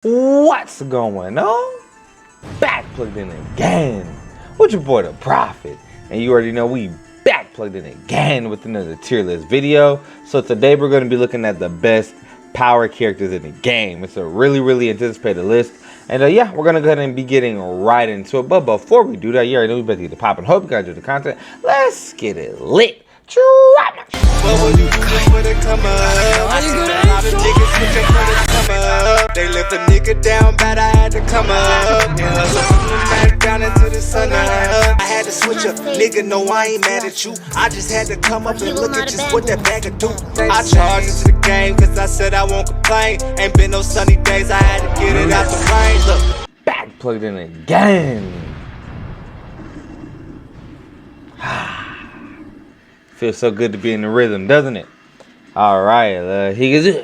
What's going on? Back plugged in again with your boy the Prophet, and you already know we back plugged in again with another tier list video. So today we're going to be looking at the best power characters in the game. It's a really anticipated list, and yeah, we're gonna go ahead and be getting right into it. But before we do that, you already know we better get the pop and hope you guys enjoy the content. Let's get it lit. Drop my They left a nigga down bad, I had to come up. Yeah, down into the sun. I had to switch up, nigga. No, I ain't mad at you. I just had to come up and look at just what that bag could do. I charged into the game, cause I said I won't complain. Ain't been no sunny days, I had to get it out the rain. Look, back plugged in again. Feels so good to be in the rhythm, doesn't it? All right,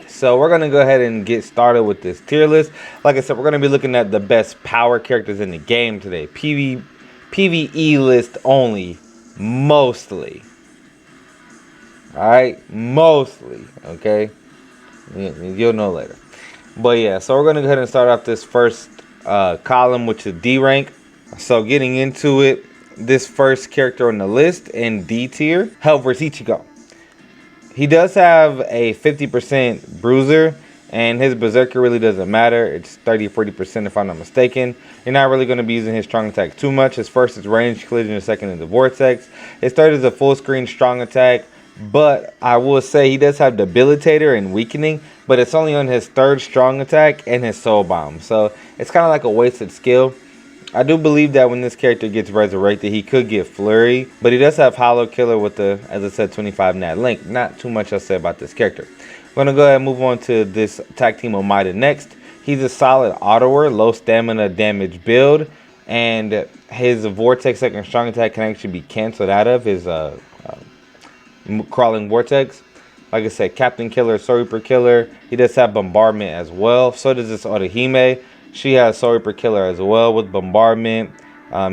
so we're gonna go ahead and get started with this tier list. Like I said, we're gonna be looking at the best power characters in the game today. PvE list only, mostly. All right, mostly. Okay, you'll know later. But yeah, so we're gonna go ahead and start off this first column, which is D rank. So getting into it, this first character on the list in D tier, Hell vs Ichigo. He does have a 50% bruiser, and his berserker really doesn't matter. It's 30-40% if I'm not mistaken. You're not really going to be using his strong attack too much. His first is range collision, his second is the vortex. His third is a full screen strong attack, but I will say he does have debilitator and weakening, but it's only on his third strong attack and his soul bomb. So it's kind of like a wasted skill. I do believe that when this character gets resurrected, he could get flurry, but he does have hollow killer with the, as I said, 25 nat link. Not too much I'll say about this character. We're going to go ahead and move on to this tag team Almighty next. He's a solid autoer, low stamina damage build, and his vortex second strong attack can actually be canceled out of his crawling vortex. Like I said, Captain Killer, Soul Reaper Killer. He does have bombardment as well. So does this Otahime. She has Soul Reaper Killer as well with bombardment.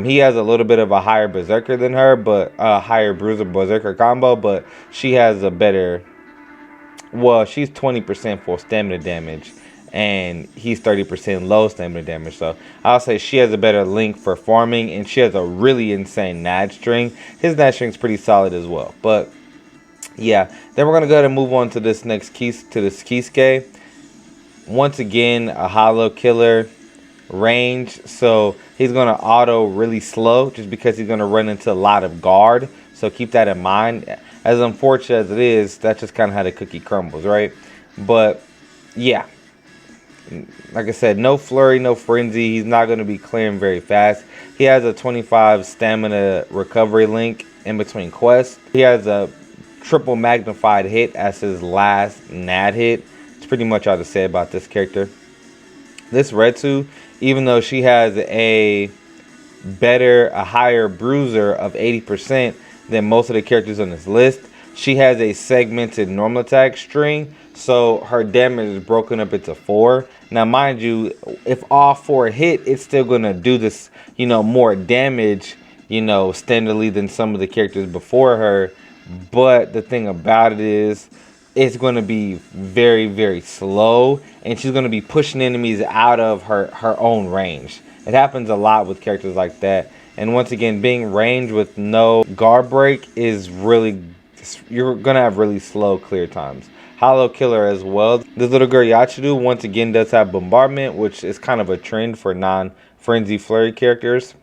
He has a little bit of a higher berserker than her, but higher bruiser berserker combo, but she has a better, well, she's 20% full stamina damage and he's 30% low stamina damage. So I'll say she has a better link for farming, and she has a really insane nat string. His nat string is pretty solid as well. But yeah, then we're gonna go ahead and move on to this next Kisuke. Once again, a hollow killer range, so he's going to auto really slow just because he's going to run into a lot of guard, so keep that in mind. As unfortunate as it is, that's just kind of how the cookie crumbles, right? But yeah, like I said, no flurry, no frenzy. He's not going to be clearing very fast. He has a 25 stamina recovery link in between quests. He has a triple magnified hit as his last nat hit. Pretty much all to say about this character. This Retsu, even though she has a higher bruiser of 80% than most of the characters on this list, she has a segmented normal attack string, so her damage is broken up into 4. Now mind you, if all 4 hit, it's still gonna do this, more damage, steadily than some of the characters before her. But the thing about it is, it's going to be very slow, and she's going to be pushing enemies out of her own range. It happens a lot with characters like that. And once again, being ranged with no guard break is really, you're going to have really slow clear times. Hollow killer as well. This little girl Yachidu once again does have bombardment, which is kind of a trend for non-frenzy flurry characters.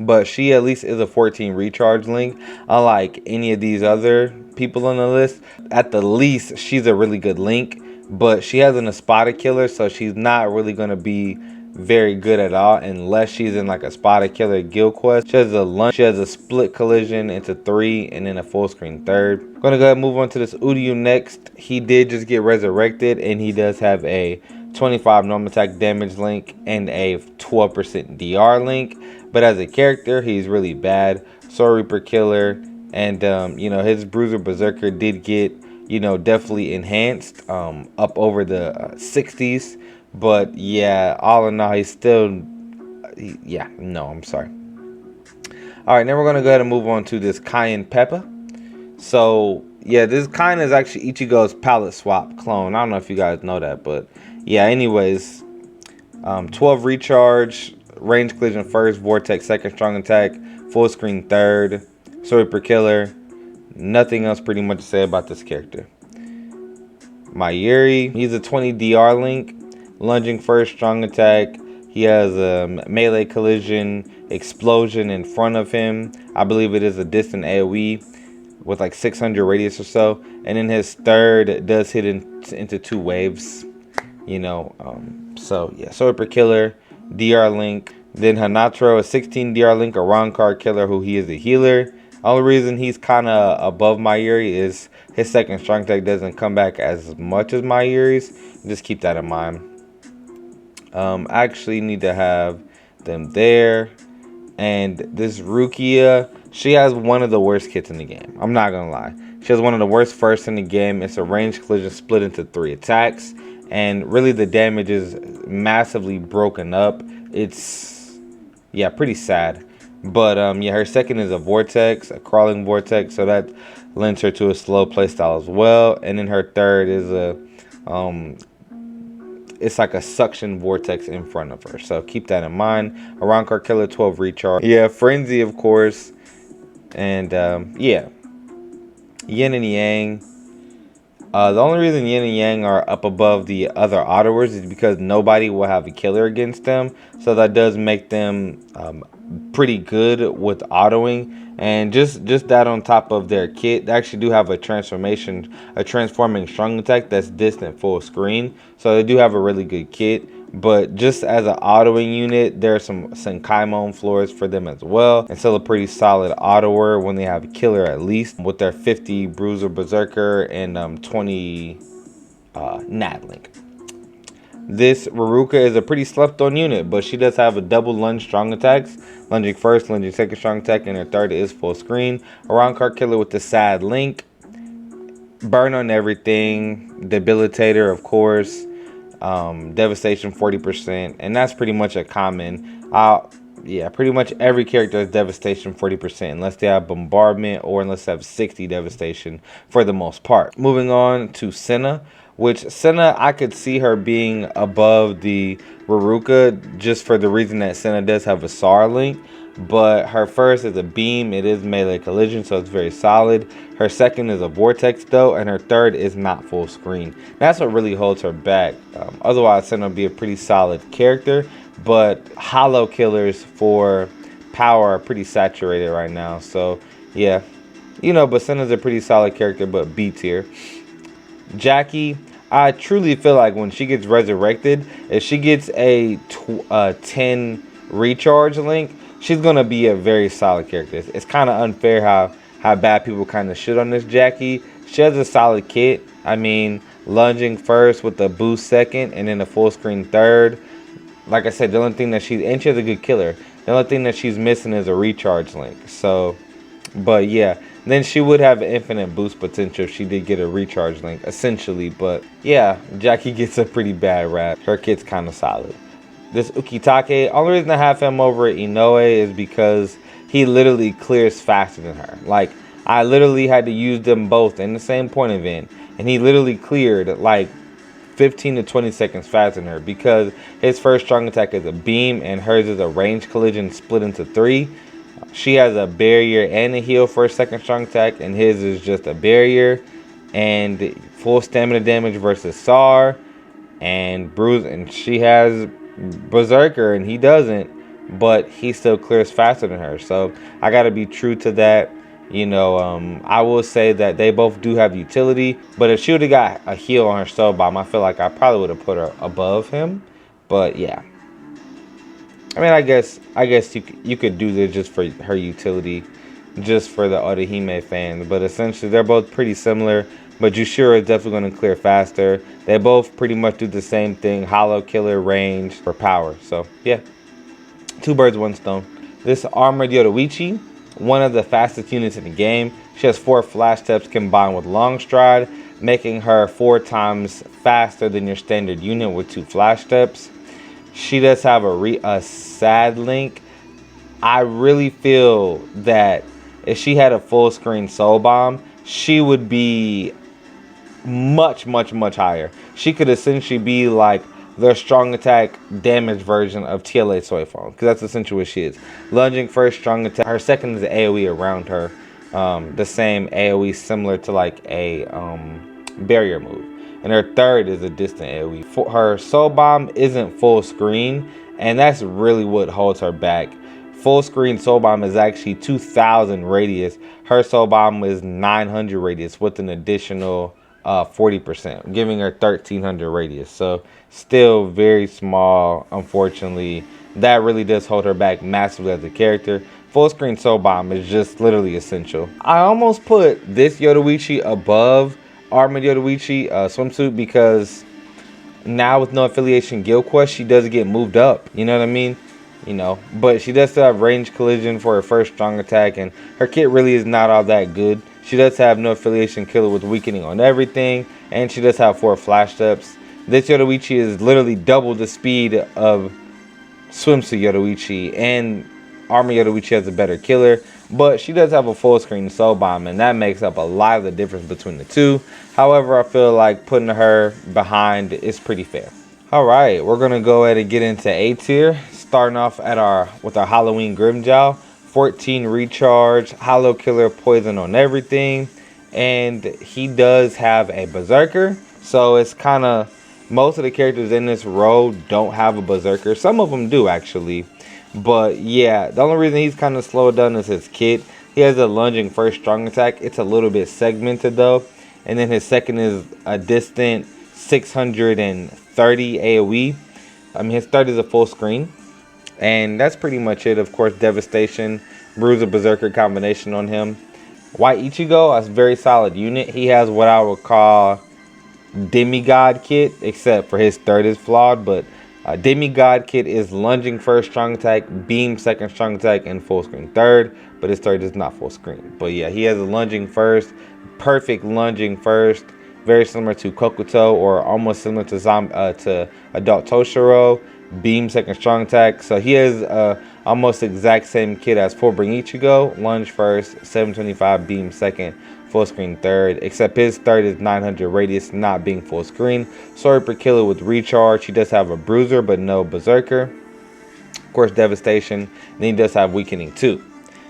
But she at least is a 14 recharge link, unlike any of these other people on the list. At the least, she's a really good link, but she has an Espada killer, so she's not really going to be very good at all unless she's in like a Espada killer guild quest. She has a split collision into 3 and then a full screen third. I'm going to go ahead and move on to this Uryu next. He did just get resurrected, and he does have a 25 normal attack damage link and a 12% DR link. But as a character, he's really bad. Soul Reaper Killer, and his Bruiser Berserker did get, definitely enhanced up over the 60s. But yeah, all in all, he's still, I'm sorry. All right, now we're gonna go ahead and move on to this Cayenne Pepper. So yeah, this Cayenne is actually Ichigo's palette swap clone. I don't know if you guys know that, but yeah. Anyways, 12 recharge, range collision first, vortex second, strong attack, full screen third, super killer. Nothing else pretty much to say about this character. Mayuri, he's a 20 DR link, lunging first, strong attack. He has a melee collision, explosion in front of him. I believe it is a distant AoE with like 600 radius or so. And then his third does hit into 2 waves. You know, so yeah, super killer, DR link. Then Hanataro, a 16 DR link, a wrong card killer who he is a healer. Only reason he's kind of above Mayuri is his second strong attack doesn't come back as much as Mayuri's. Just keep that in mind. I actually need to have them there. And this Rukia, she has one of the worst kits in the game. I'm not gonna lie. She has one of the worst firsts in the game. It's a range collision split into 3 attacks. And really the damage is massively broken up. It's, yeah, pretty sad. But yeah, her second is a vortex, a crawling vortex, so that lends her to a slow playstyle as well. And then her third is a it's like a suction vortex in front of her, so keep that in mind. A round card killer, 12 recharge. Yeah, frenzy of course. And yeah, Yin and Yang. The only reason Yin and Yang are up above the other autoers is because nobody will have a killer against them. So that does make them pretty good with autoing. And just that on top of their kit, they actually do have a transforming strong attack that's distant full screen. So they do have a really good kit. But just as an autoing unit, there are some Senkaimon floors for them as well. And still a pretty solid autoer when they have a killer at least. With their 50 Bruiser Berserker and 20 Nat Link. This Ruruka is a pretty slept on unit, but she does have a double lunge strong attacks. Lunging first, lunging second strong attack, and her third is full screen. A round card killer with the sad link. Burn on everything. Debilitator, of course. Devastation 40%, and that's pretty much a common. Yeah, pretty much every character has devastation 40% unless they have bombardment or unless they have 60 devastation for the most part. Moving on to Senna, which Senna I could see her being above the Ruruka just for the reason that Senna does have a SAR link. But her first is a beam. It is melee collision, so it's very solid. Her second is a vortex though, and her third is not full screen. That's what really holds her back. Otherwise, Senna would be a pretty solid character. But hollow killers for power are pretty saturated right now. So yeah, you know, but Senna's a pretty solid character, but B tier. Jackie, I truly feel like when she gets resurrected, if she gets a 10 recharge link, she's gonna be a very solid character. It's kind of unfair how bad people kind of shit on this Jackie. She has a solid kit. I mean, lunging first with a boost second and then a full screen third. Like I said, the only thing that she has a good killer. The only thing that she's missing is a recharge link. So, but yeah, then she would have infinite boost potential if she did get a recharge link, essentially. But yeah, Jackie gets a pretty bad rap. Her kit's kind of solid. This Ukitake, only reason I have him over Inoue is because he literally clears faster than her. Like, I literally had to use them both in the same point event, and he literally cleared like 15 to 20 seconds faster than her because his first strong attack is a beam and hers is a range collision split into 3. She has a barrier and a heal for a second strong attack, and his is just a barrier and full stamina damage versus SAR and bruise, and she has Berserker and he doesn't, but he still clears faster than her. So I gotta be true to that. You know, I will say that they both do have utility, but if she would have got a heal on her soul bomb, I feel like I probably would have put her above him. But yeah, I mean, I guess you could do this just for her utility, just for the Orihime fans. But essentially, they're both pretty similar. But Jushiro is definitely going to clear faster. They both pretty much do the same thing. Hollow killer, range, for power. So, yeah. 2 birds, 1 stone. This Armadillo Ichi, one of the fastest units in the game. She has 4 flash steps combined with long stride, making her 4 times faster than your standard unit with 2 flash steps. She does have a sad link. I really feel that if she had a full screen soul bomb, she would be much higher. She could essentially be like the strong attack damage version of TLA Soifon, because that's essentially what she is. Lunging first, strong attack. Her second is AoE around her. The same AoE similar to like a barrier move. And her third is a distant AoE. Her soul bomb isn't full screen, and that's really what holds her back. Full screen soul bomb is actually 2000 radius. Her soul bomb is 900 radius with an additional 40%, giving her 1300 radius. So still very small, unfortunately. That really does hold her back massively as a character. Full screen soul bomb is just literally essential. I almost put this Yoruichi above Armadillo Ichi swimsuit, because now with no affiliation guild quest, she does get moved up. You know what I mean? You know, but she does still have range collision for her first strong attack, and her kit really is not all that good. She does have no affiliation killer with weakening on everything, and she does have 4 flash steps. This Yoruichi is literally double the speed of swimsuit Yoruichi, and Armor Yoruichi has a better killer, but she does have a full screen soul bomb, and that makes up a lot of the difference between the two. However, I feel like putting her behind is pretty fair. Alright, we're gonna go ahead and get into A tier, starting off with our Halloween Grimjow. 14 recharge, hollow killer, poison on everything, and he does have a berserker, so it's kind of, most of the characters in this row don't have a berserker. Some of them do actually, but yeah, the only reason he's kind of slowed down is his kit. He has a lunging first strong attack. It's a little bit segmented though, and then his second is a distant 630 AoE. I mean, his third is a full screen, and that's pretty much it. Of course, devastation, bruiser, berserker combination on him. White Ichigo, a very solid unit. He has what I would call demigod kit, except for his third is flawed, but demigod kit is lunging first strong attack, beam second strong attack, and full screen third, but his third is not full screen. But yeah, he has a lunging first, perfect lunging first, very similar to Kokuto, or almost similar to Adult Toshiro. Beam second strong attack. So he has almost exact same kit as Fullbring Ichigo. Lunge first, 725, beam second, full screen third, except his third is 900 radius, not being full screen. Sorry per killer with recharge. He does have a bruiser but no berserker. Of course, devastation. And he does have weakening too.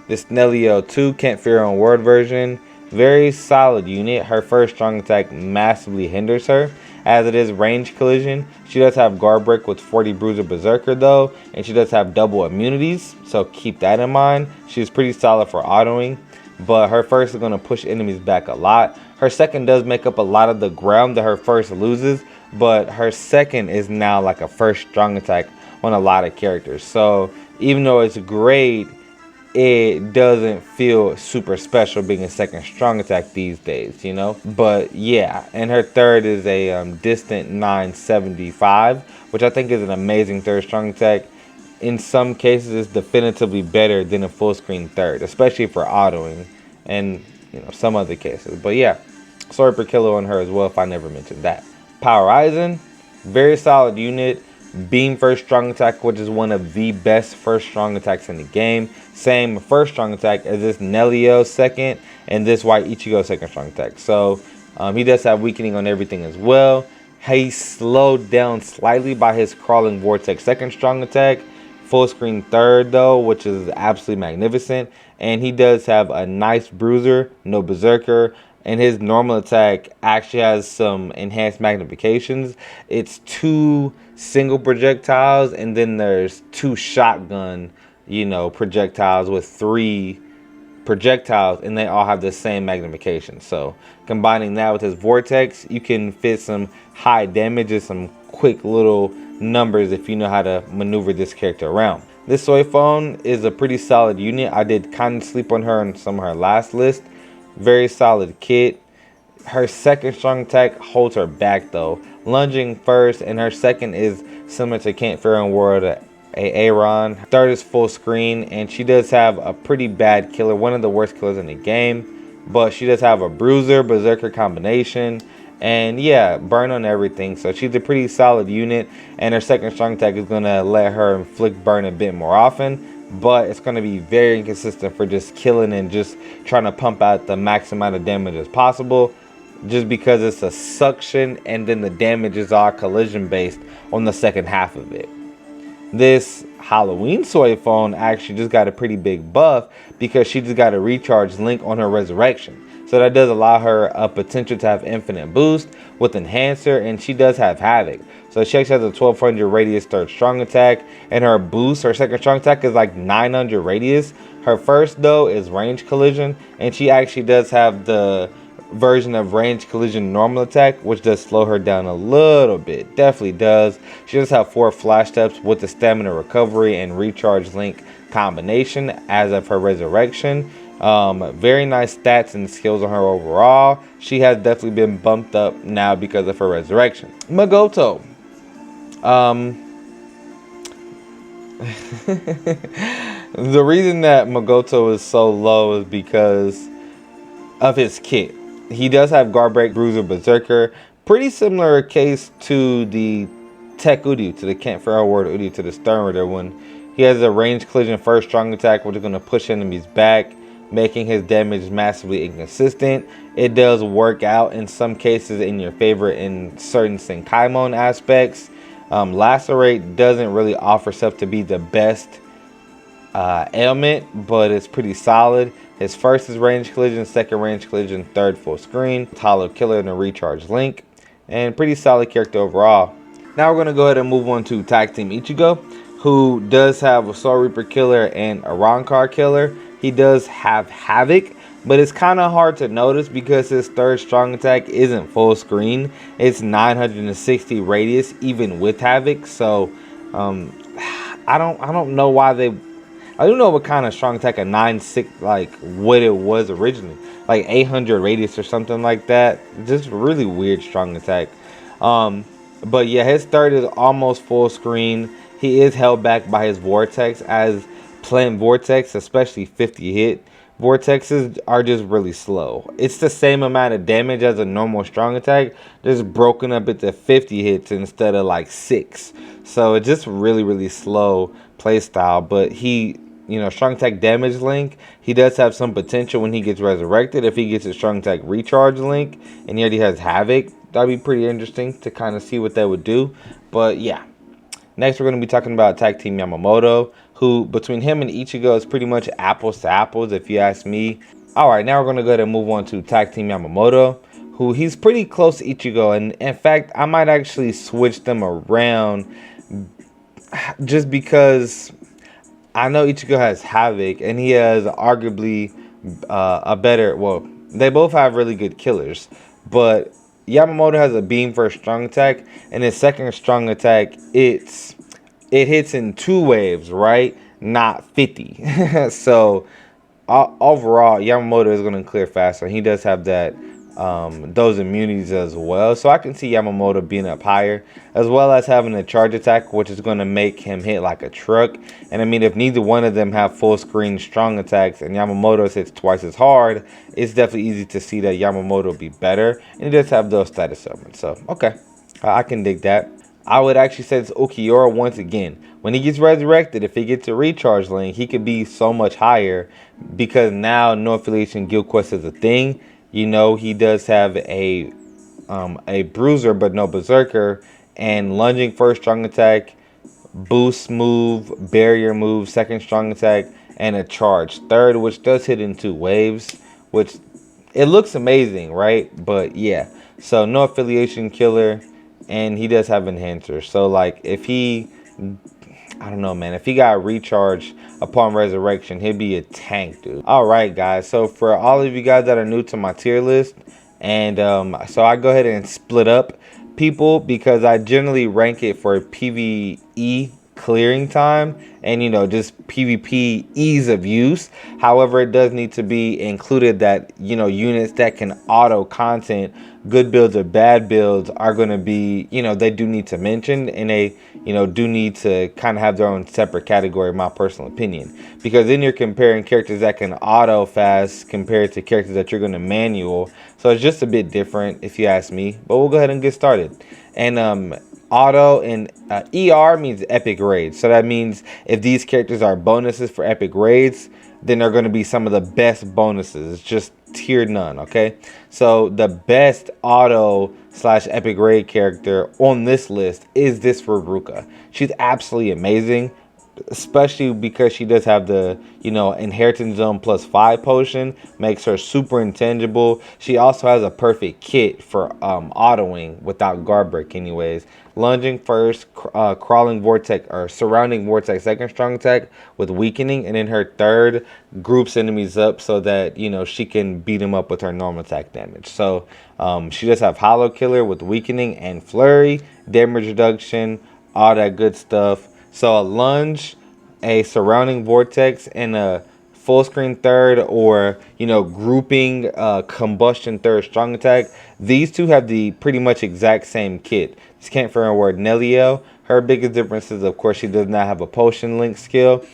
This Nelio 2 Can't Fear on Word version, very solid unit. Her first strong attack massively hinders her, as it is range collision. She does have guard break with 40 bruiser berserker though, and she does have double immunities, so keep that in mind. She's pretty solid for autoing, but her first is going to push enemies back a lot. Her second does make up a lot of the ground that her first loses, but her second is now like a first strong attack on a lot of characters. So even though it's great, it doesn't feel super special being a second strong attack these days, you know. But yeah, and her third is a distant 975, which I think is an amazing third strong attack. In some cases, it's definitively better than a full screen third, especially for autoing, and you know, some other cases. But yeah, sorry per kilo on her as well if I never mentioned that. Power Aizen, very solid unit. Beam first strong attack, which is one of the best first strong attacks in the game. Same first strong attack as this Nelio second, and this White Ichigo second strong attack. So he does have weakening on everything as well. He's slowed down slightly by his crawling vortex second strong attack. Full screen third though, which is absolutely magnificent. And he does have a nice bruiser, no berserker. And his normal attack actually has some enhanced magnifications. It's 2 single projectiles, and then there's 2 shotgun, you know, projectiles with 3 projectiles, and they all have the same magnification. So combining that with his vortex, you can fit some high damage and some quick little numbers if you know how to maneuver this character around. This Soifon is a pretty solid unit. I did kind of sleep on her in some of her last list. Very solid kit. Her second strong attack holds her back though. Lunging first, and her second is similar to Can't Fear on World Aaron. Third is full screen, and she does have a pretty bad killer, one of the worst killers in the game. But she does have a bruiser, berserker combination, and yeah, burn on everything. So she's a pretty solid unit, and her second strong attack is gonna let her inflict burn a bit more often. But it's going to be very inconsistent for just killing and just trying to pump out the max amount of damage as possible. just because it's a suction and then the damage is all collision based on the second half of it. This Halloween soy phone actually just got a pretty big buff because she just got a recharge link on her resurrection. So that does allow her a potential to have infinite boost with enhancer, and she does have havoc. So she actually has a 1200 radius third strong attack, and her boost, her second strong attack is like 900 radius. Her first though is range collision, and she actually does have the version of range collision normal attack, which does slow her down a little bit. Definitely does. She does have 4 flash steps with the stamina recovery and recharge link combination as of her resurrection. Very nice stats and skills on her overall. She has definitely been bumped up now because of her resurrection. Magoto. The reason that Magoto is so low is because of his kit. He does have Guard Break, Bruiser, Berserker. Pretty similar case to the Tech Uryu, to the Kent Fareward Uryu, to the Sternritter one. He has a range collision first strong attack, which is going to push enemies back, making his damage massively inconsistent. It does work out in some cases in your favor in certain Senkaimon aspects. Lacerate doesn't really offer stuff to be the best ailment, but it's pretty solid. His first is range collision, second range collision, third full screen, hollow killer and a recharge link, and pretty solid character overall. Now we're going to go ahead and move on to Tag Team Ichigo, who does have a Soul Reaper killer and a Rancor killer. He does have havoc, but it's kind of hard to notice because his third strong attack isn't full screen. It's 960 radius even with havoc. So I don't know why they. I don't know what kind of strong attack a 9.6 like what it was originally, like 800 radius or something like that. Just really weird strong attack. But yeah, his third is almost full screen. He is held back by his vortex, as playing vortex, especially 50 hit vortexes, are just really slow. It's the same amount of damage as a normal strong attack, just broken up into 50 hits instead of like 6. So it's just really slow play style. But he, you know, strong attack damage link, he does have some potential when he gets resurrected. If he gets a strong attack recharge link and he already has havoc, that'd be pretty interesting to kind of see what that would do. But yeah, next we're going to be talking about Tag Team Yamamoto, who between him and Ichigo is pretty much apples to apples if you ask me. Alright, now we're going to go ahead and move on to Tag Team Yamamoto, who he's pretty close to Ichigo, and in fact I might actually switch them around just because I know Ichigo has havoc and he has arguably a better, well, they both have really good killers, but Yamamoto has a beam for a strong attack, and his second strong attack, it hits in 2 waves, right? Not 50. So overall, Yamamoto is going to clear faster. He does have that those immunities as well. So I can see Yamamoto being up higher, as well as having a charge attack, which is going to make him hit like a truck. And I mean, if neither one of them have full screen strong attacks and Yamamoto hits twice as hard, it's definitely easy to see that Yamamoto will be better. And he does have those status elements. So, okay, I can dig that. I would actually say it's Ukiura once again. When he gets resurrected, if he gets a recharge link, he could be so much higher because now no affiliation guild quest is a thing. You know, he does have a bruiser but no berserker, and lunging first strong attack, boost move, barrier move, second strong attack, and a charge third, which does hit in 2 waves, which it looks amazing, right? But yeah, so no affiliation killer, and he does have enhancer. So like if he, I don't know, man, if he got recharged upon resurrection, he'd be a tank, dude. All right, guys, so for all of you guys that are new to my tier list, and so I go ahead and split up people because I generally rank it for PvE clearing time and, you know, just PvP ease of use. However, it does need to be included that, you know, units that can auto content, good builds or bad builds, are going to be, you know, they do need to mention, and they, you know, do need to kind of have their own separate category, in my personal opinion, because then you're comparing characters that can auto fast compared to characters that you're going to manual. So it's just a bit different if you ask me, but we'll go ahead and get started. And auto and ER means epic raids. So that means if these characters are bonuses for epic raids, then they're going to be some of the best bonuses. It's just tier none, okay? So the best auto slash epic raid character on this list is this Ruruka. She's absolutely amazing, especially because she does have the, you know, inheritance zone +5 potion, makes her super intangible. She also has a perfect kit for autoing without guard break anyways. Lunging first, crawling vortex or surrounding vortex second strong attack with weakening, and then her third groups enemies up so that, you know, she can beat them up with her normal attack damage. So she does have hollow killer with weakening and flurry, damage reduction, all that good stuff. So a lunge, a surrounding vortex, and a full screen third, or, you know, grouping combustion third strong attack. These two have the pretty much exact same kit. Just can't find a word. Neliel, her biggest difference is, of course, she does not have a potion link skill,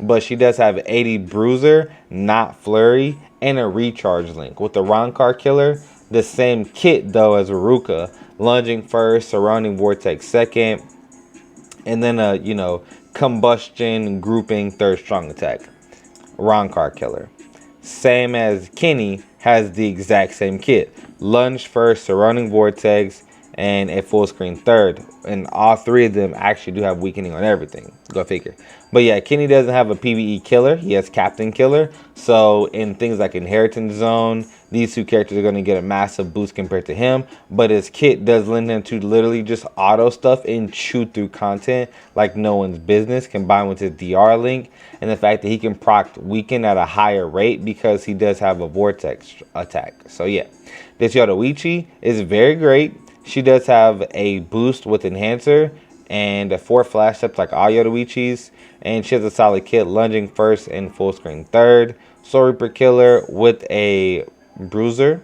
but she does have 80 bruiser, not flurry, and a recharge link. With the Rankar killer, the same kit though as Ruruka, lunging first, surrounding vortex second, and then a, you know, combustion grouping third strong attack. Rankar killer, same as Kenny, has the exact same kit. Lunge first, surrounding vortex, and a full screen third. And all three of them actually do have weakening on everything. Go figure. But yeah, Kenny doesn't have a PvE killer. He has Captain Killer. So in things like Inheritance Zone, these two characters are going to get a massive boost compared to him. But his kit does lend him to literally just auto stuff and chew through content like no one's business, combined with his DR link and the fact that he can proc weaken at a higher rate because he does have a vortex attack. So yeah, this Armadillo Ichi is very great. She does have a boost with Enhancer and a 4 flash steps like all Armadillo Ichis. And she has a solid kit, lunging first and full screen third. Soul Reaper Killer with a bruiser.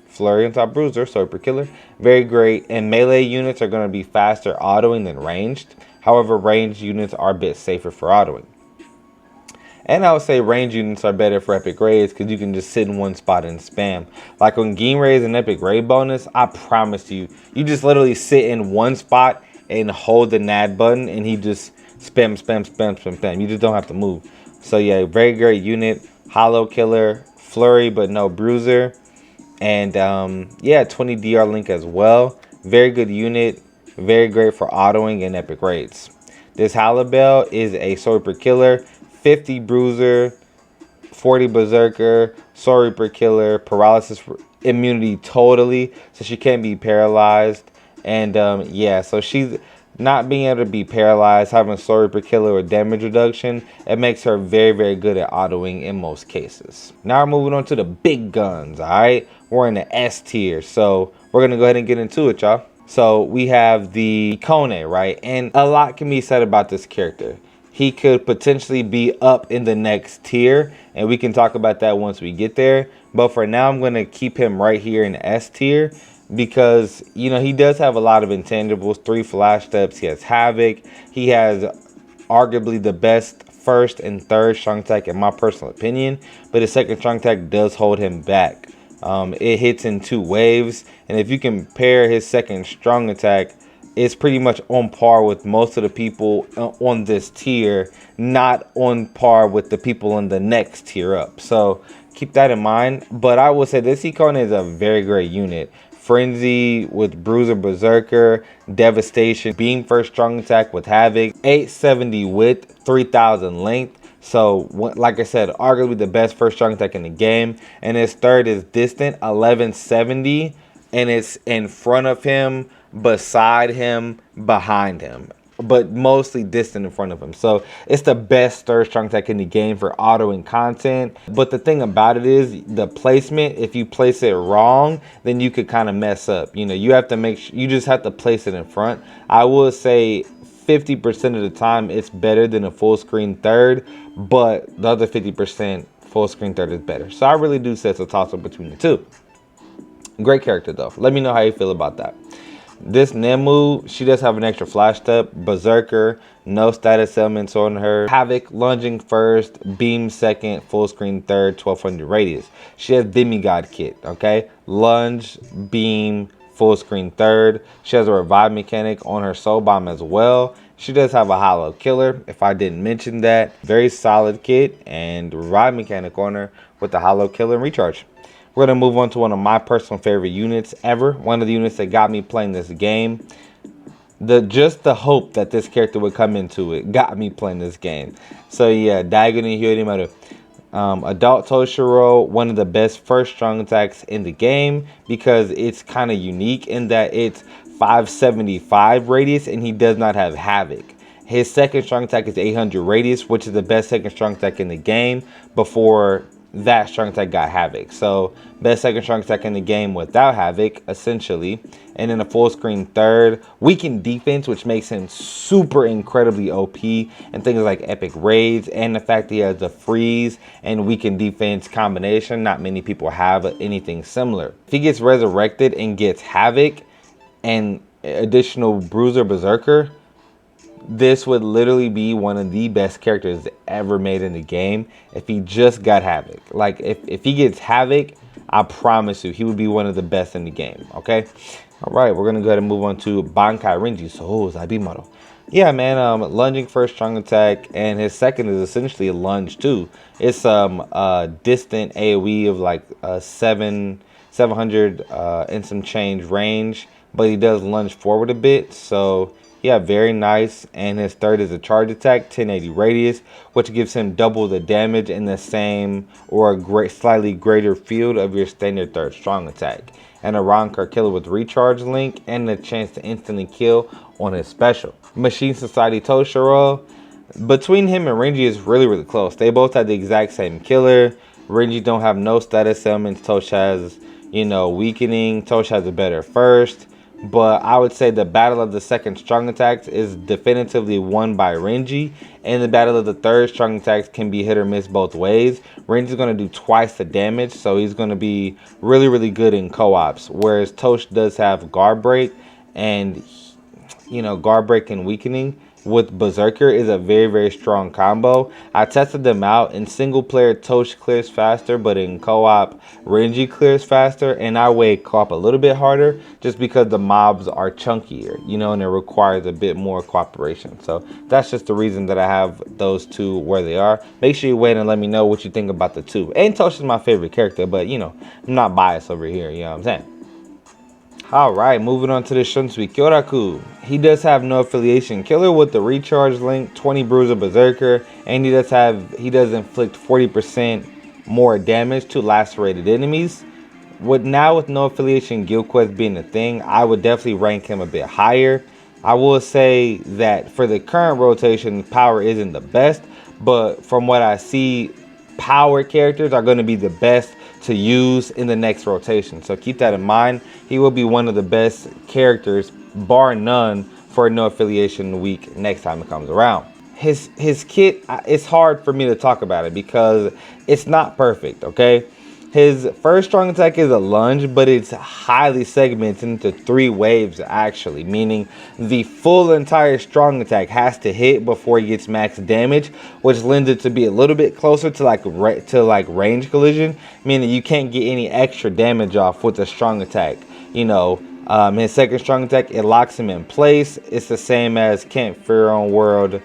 Flurry on top bruiser, Soul Reaper Killer. Very great. And melee units are going to be faster autoing than ranged. However, ranged units are a bit safer for autoing. And I would say range units are better for epic raids because you can just sit in one spot and spam. Like on Game Raids and epic raid bonus, I promise you, you just literally sit in one spot and hold the NAD button and he just spam, spam, spam, spam, spam. You just don't have to move. So yeah, very great unit. Hollow killer, flurry but no bruiser. And yeah, 20 DR link as well. Very good unit. Very great for autoing and epic raids. This Halibel is a Soul Reaper Killer. 50 bruiser, 40 berserker, Soul Reaper Killer, paralysis immunity totally, so she can't be paralyzed. And yeah, so she's not being able to be paralyzed, having Soul Reaper Killer or damage reduction, it makes her very, very good at autoing in most cases. Now we're moving on to the big guns, alright? We're in the S tier, so we're going to go ahead and get into it, y'all. So we have the Kone, right? And a lot can be said about this character. He could potentially be up in the next tier, and we can talk about that once we get there. But for now, I'm going to keep him right here in the S tier because, you know, he does have a lot of intangibles. 3 flash steps. He has Havoc. He has arguably the best first and third strong attack in my personal opinion, but his second strong attack does hold him back. It hits in 2 waves, and if you compare his second strong attack, it's pretty much on par with most of the people on this tier, not on par with the people on the next tier up. So keep that in mind. But I will say this Ikone is a very great unit. Frenzy with Bruiser Berserker, Devastation, Beam first strong attack with Havoc, 870 width, 3000 length. So like I said, arguably the best first strong attack in the game. And his third is Distant, 1170, and it's in front of him, beside him, behind him, but mostly distant in front of him. So it's the best third strong attack in the game for autoing content. But the thing about it is the placement, if you place it wrong, then you could kind of mess up. You know, you have to make sure, you just have to place it in front. I will say 50% of the time it's better than a full screen third, but the other 50% full screen third is better. So I really do say it's a toss up between the two. Great character though. Let me know how you feel about that. This Nemu, she does have an extra flash step, Berserker, no status elements on her. Havoc, lunging first, beam second, full screen third, 1200 radius. She has Demigod kit, okay? Lunge, beam, full screen third. She has a revive mechanic on her soul bomb as well. She does have a hollow killer, if I didn't mention that. Very solid kit and revive mechanic on her with the hollow killer and recharge. we're gonna move on to one of my personal favorite units ever. One of the units that got me playing this game. Just the hope that this character would come into it got me playing this game. So yeah, Daigoni Hyorimaru. Adult Toshiro, one of the best first strong attacks in the game because it's kind of unique in that it's 575 radius and he does not have Havoc. His second strong attack is 800 radius, which is the best second strong attack in the game before that strong attack got Havoc. So best second strong attack in the game without Havoc, essentially. And then a full screen third. Weakened defense, which makes him super incredibly OP. And things like epic raids. And the fact that he has the freeze and weakened defense combination. Not many people have anything similar. If he gets resurrected and gets Havoc and additional Bruiser Berserker, this would literally be one of the best characters ever made in the game if he just got Havoc. Like, if he gets Havoc, I promise you, he would be one of the best in the game, okay? All right, we're going to go ahead and move on to Bankai Renji. So, Zabimaru. Yeah, man, lunging first strong attack, and his second is essentially a lunge, too. It's distant AoE of, like, 700 and some change range, but he does lunge forward a bit, so yeah, very nice. And his third is a charge attack, 1080 radius, which gives him double the damage in the same or a slightly greater field of your standard third strong attack. And a round card killer with recharge link and the chance to instantly kill on his special. Machine Society Toshiro, between him and Renji is really close. They both have the exact same killer. Renji don't have no status elements. Tosh has, you know, weakening. Tosh has a better first. But I would say the battle of the second strong attacks is definitively won by Renji. And the battle of the third strong attacks can be hit or miss both ways. Renji's going to do twice the damage, so he's going to be really good in co-ops. Whereas Tosh does have guard break, and, you know, guard break and weakening with Berserker is a very strong combo. I tested them out. In single player, Tosh clears faster, but in co-op, Renji clears faster. And I weigh co-op a little bit harder just because the mobs are chunkier, you know, and it requires a bit more cooperation. So that's just the reason that I have those two where they are. Make sure you wait and let me know what you think about the two. And Tosh is my favorite character, but, you know, I'm not biased over here, you know what I'm saying? Alright, moving on to the Shunsui Kyoraku. He does have no affiliation killer with the recharge link, 20 Bruiser Berserker, and he does inflict 40% more damage to lacerated enemies. With no affiliation guild quest being a thing, I would definitely rank him a bit higher. I will say that for the current rotation, power isn't the best, but from what I see, power characters are going to be the best to use in the next rotation. So keep that in mind. He will be one of the best characters, bar none, for no affiliation week next time it comes around. His kit, it's hard for me to talk about it because it's not perfect, okay? His first strong attack is a lunge, but it's highly segmented into 3 waves actually, meaning the full entire strong attack has to hit before he gets max damage, which lends it to be a little bit closer to like range collision, meaning you can't get any extra damage off with a strong attack. You know, his second strong attack, it locks him in place. It's the same as Kent Fearon World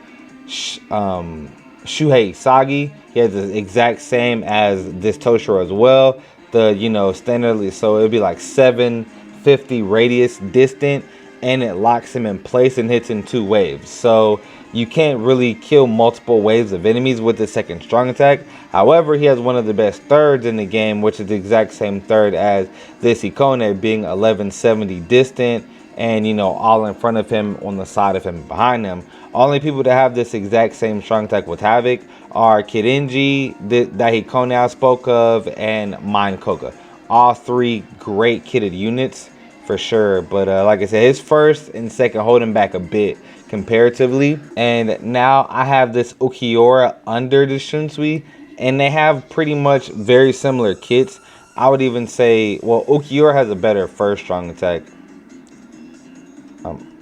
Shuhei Sagi. He has the exact same as this Toshiro as well. The, you know, standardly, so it'll be like 750 radius distant, and it locks him in place and hits in 2 waves. So you can't really kill multiple waves of enemies with the second strong attack. However, he has one of the best thirds in the game, which is the exact same third as this Ikone, being 1170 distant, and, you know, all in front of him, on the side of him, and behind him. Only people that have this exact same strong attack with Havoc are Kirinji, that Hikone I spoke of, and Mind Koga. All 3 great kitted units for sure. But like I said, his first and second hold him back a bit comparatively. And now I have this Ukiura under the Shunsui, and they have pretty much very similar kits. I would even say, well, Ukiura has a better first strong attack.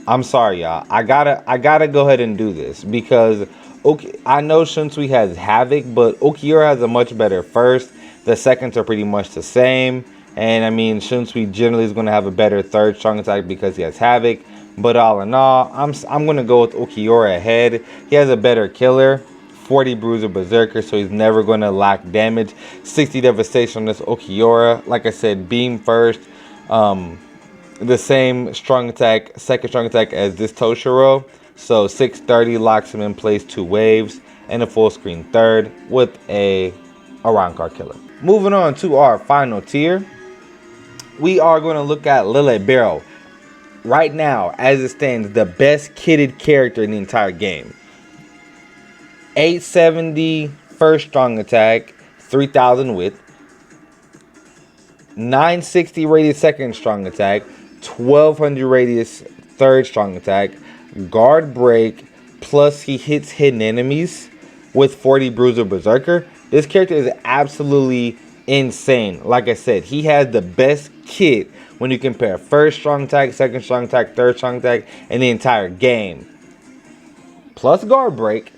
I'm sorry, y'all. I gotta go ahead and do this because I know Shunsui has Havoc, but Ukiura has a much better first. The seconds are pretty much the same, and I mean Shunsui generally is going to have a better third strong attack because he has Havoc. But all in all, I'm going to go with Ukiura ahead. He has a better killer, 40 Bruiser Berserker, so he's never going to lack damage. 60 Devastation on this Okiura. Like I said, beam first. The same strong attack, second strong attack as this Toshiro. So 630 locks him in place 2 waves. And a full screen third with a round card killer. Moving on to our final tier. We are going to look at Lilibero. Right now, as it stands, the best kitted character in the entire game. 870 first strong attack, 3000 width. 960 radius second strong attack, 1200 radius third strong attack. Guard break, plus he hits hidden enemies with 40 Bruiser Berserker. This character is absolutely insane. Like I said, he has the best kit when you compare first strong attack, second strong attack, third strong attack, in the entire game. Plus guard break,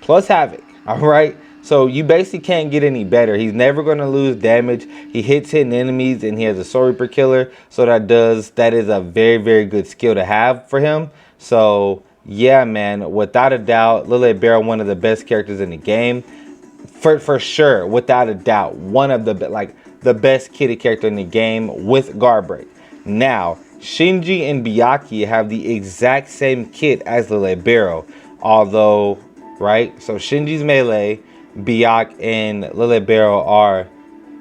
plus havoc. Alright? So you basically can't get any better. He's never going to lose damage. He hits hidden enemies and he has a Soul Reaper killer. So that is a very, very good skill to have for him. So yeah, man, without a doubt, Lilibero, one of the best characters in the game. For sure, without a doubt, one of the best kitted character in the game with guard break. Now, Shinji and Byakuya have the exact same kit as Lilibero, although, right? So Shinji's melee, Byakuya and Lilibero are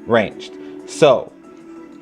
ranged. So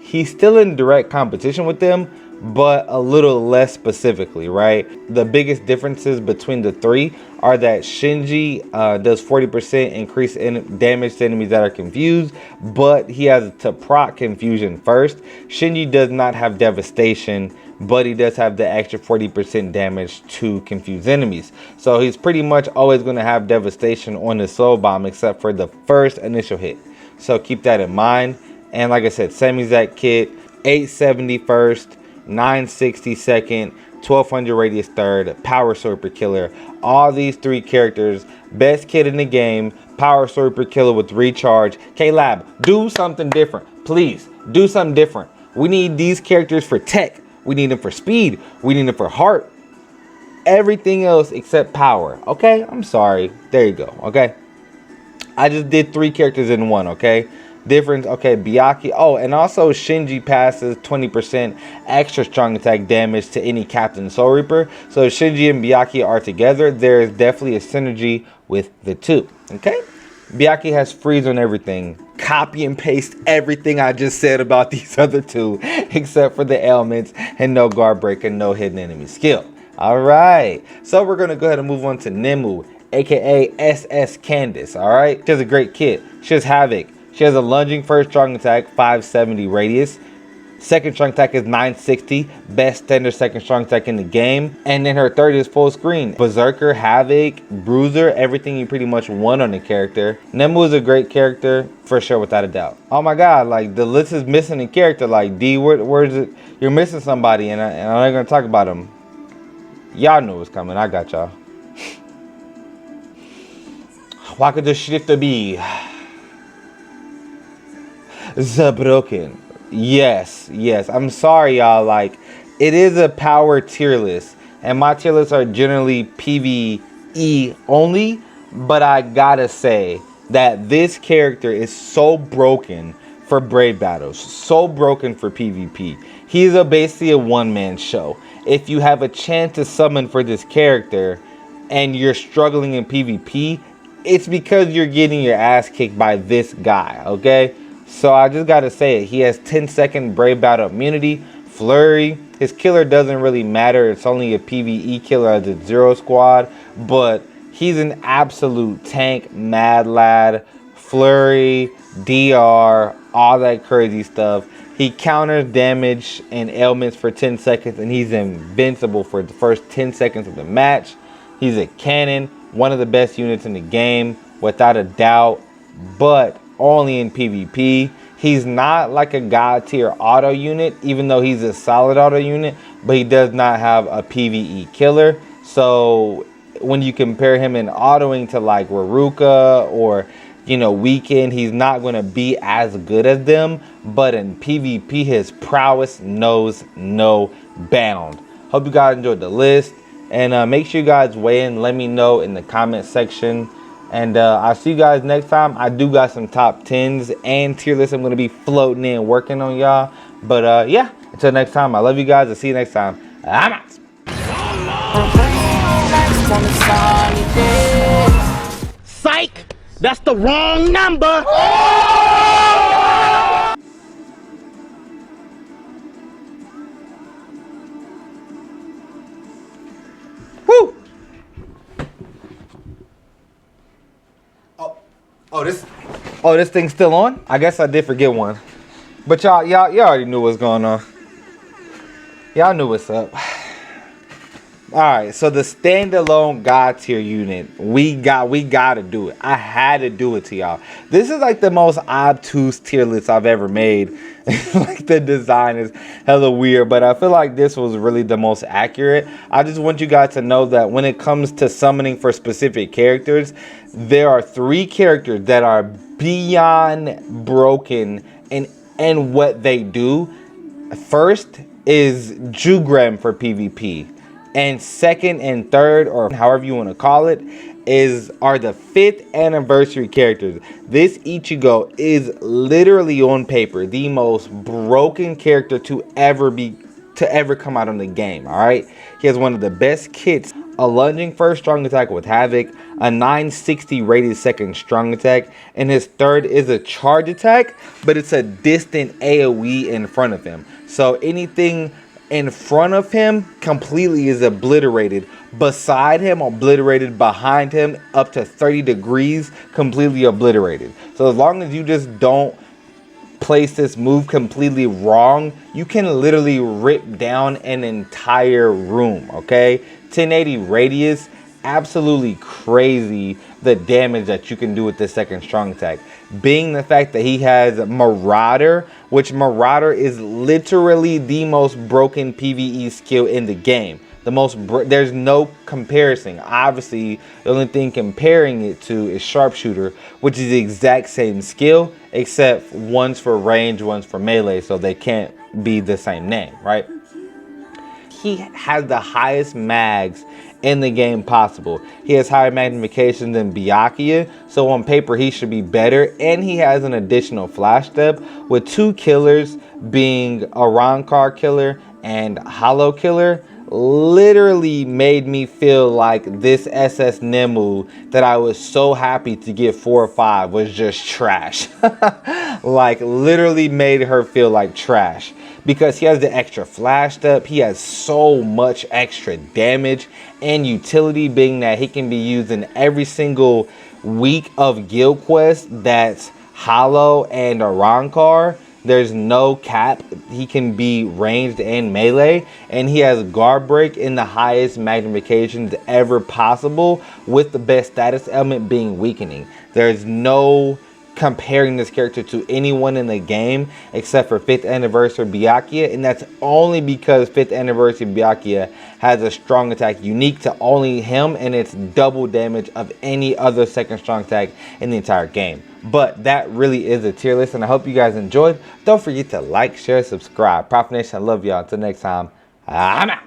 he's still in direct competition with them, but a little less specifically, right? The biggest differences between the three are that Shinji does 40% increase in damage to enemies that are confused, but he has to proc confusion first. Shinji does not have devastation, but he does have the extra 40% damage to confuse enemies. So he's pretty much always going to have devastation on the soul bomb except for the first initial hit. So keep that in mind. And like I said, same exact kit, 870 first, 960 second, 1200 radius third, power Soul Reaper killer. All these three characters, best kit in the game, power Soul Reaper killer with recharge. K-Lab, do something different. Please, do something different. We need these characters for tech. We need them for speed. We need them for heart. Everything else except power. Okay? I'm sorry. There you go. Okay? I just did 3 characters in one. Okay? Difference. Okay, Byakuya. Oh, and also Shinji passes 20% extra strong attack damage to any Captain Soul Reaper. So if Shinji and Byakuya are together, there is definitely a synergy with the two. Okay? Byakuya has freeze on everything. Copy and paste everything I just said about these other two, except for the ailments and no guard break and no hidden enemy skill. Alright, so we're going to go ahead and move on to Nemu, aka SS Candace. Alright, she has a great kit. She has Havoc. She has a lunging first strong attack, 570 radius. Second strong attack is 960. Best standard second strong attack in the game. And then her third is full screen. Berserker, Havoc, Bruiser, everything you pretty much want on the character. Nemu is a great character, for sure, without a doubt. Oh my god, like the list is missing a character. Like, D, where's it? You're missing somebody, and I'm not going to talk about him. Y'all knew it was coming. I got y'all. Waka the shift to be. The broken. Yes. I'm sorry, y'all. Like, it is a power tier list, and my tier lists are generally PvE only. But I gotta say that this character is so broken for braid battles, so broken for PvP. He's basically a one-man show. If you have a chance to summon for this character and you're struggling in PvP, it's because you're getting your ass kicked by this guy. Okay. So I just gotta say it. He has 10-second Brave Battle immunity, Flurry. His killer doesn't really matter. It's only a PvE killer as a Zero Squad. But he's an absolute tank, mad lad, Flurry, DR, all that crazy stuff. He counters damage and ailments for 10 seconds, and he's invincible for the first 10 seconds of the match. He's a cannon, one of the best units in the game, without a doubt. But only in PvP. He's not like a god tier auto unit, even though he's a solid auto unit, but he does not have a PvE killer. So when you compare him in autoing to like Raruka or, you know, Weekend, he's not going to be as good as them. But in PvP, his prowess knows no bound. Hope you guys enjoyed the list, and make sure you guys weigh in. Let me know in the comment section And I'll see you guys next time. I do got some top 10s and tier lists I'm going to be floating in, working on y'all. But yeah, until next time, I love you guys. I'll see you next time. I'm out. Psych! That's the wrong number! Woo! Oh, this thing's still on? I guess I did forget one. But y'all already knew what's going on. Y'all knew what's up. Alright, so the standalone God tier unit, we gotta do it. I had to do it to y'all. This is like the most obtuse tier list I've ever made. Like the design is hella weird, but I feel like this was really the most accurate. I just want you guys to know that when it comes to summoning for specific characters, there are 3 characters that are beyond broken in what they do. First is Jugram for PvP. And second and third, or however you want to call it, are the 5th anniversary characters. This Ichigo is literally on paper the most broken character to ever come out in the game. All right, he has one of the best kits: a lunging first strong attack with Havoc, a 960 rated second strong attack, and his third is a charge attack, but it's a distant AoE in front of him. So anything in front of him completely is obliterated, beside him obliterated, behind him up to 30 degrees completely obliterated. So as long as you just don't place this move completely wrong, you can literally rip down an entire room. Okay, 1080 radius, absolutely crazy the damage that you can do with this second strong attack. Being the fact that he has Marauder, which Marauder is literally the most broken PvE skill in the game. There's no comparison. Obviously, the only thing comparing it to is Sharpshooter, which is the exact same skill, except one's for range, one's for melee, so they can't be the same name, right? He has the highest mags in the game possible. He has higher magnification than Byakuya, so on paper he should be better, and he has an additional flash step with 2 killers being a Rancor killer and Hollow killer. Literally made me feel like this SS Nemu that I was so happy to get 4 or 5 was just trash. Like literally made her feel like trash. Because he has the extra flash step, he has so much extra damage and utility, being that he can be used in every single week of guild quest that's Hollow and a Rancor. There's no cap. He can be ranged and melee, and he has guard break in the highest magnifications ever possible, with the best status element being weakening. There's no comparing this character to anyone in the game except for 5th anniversary Byakuya, and that's only because 5th anniversary Byakuya has a strong attack unique to only him, and it's double damage of any other second strong attack in the entire game. But that really is a tier list, and I hope you guys enjoyed. Don't forget to like, share, subscribe. Prophet Nation, I love y'all. Until next time, I'm out.